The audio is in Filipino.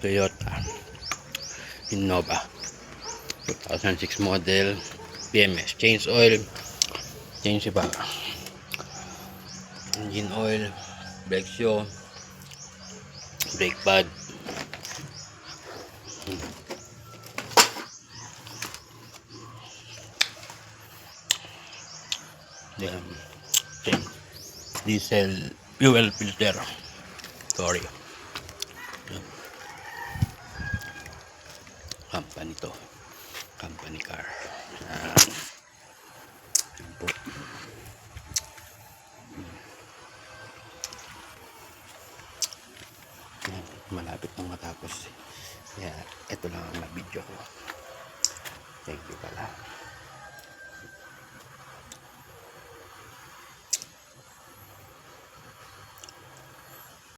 Toyota Innova 2006 model. BMS. Change oil. Change pa. Engine oil. Brake shoe. Brake pad. Then, change. Diesel fuel filter. Sorry. Company to. Company car. Yan po. Yan, malapit nang matapos. Kaya ito lang ang na-video ko. Thank you pala.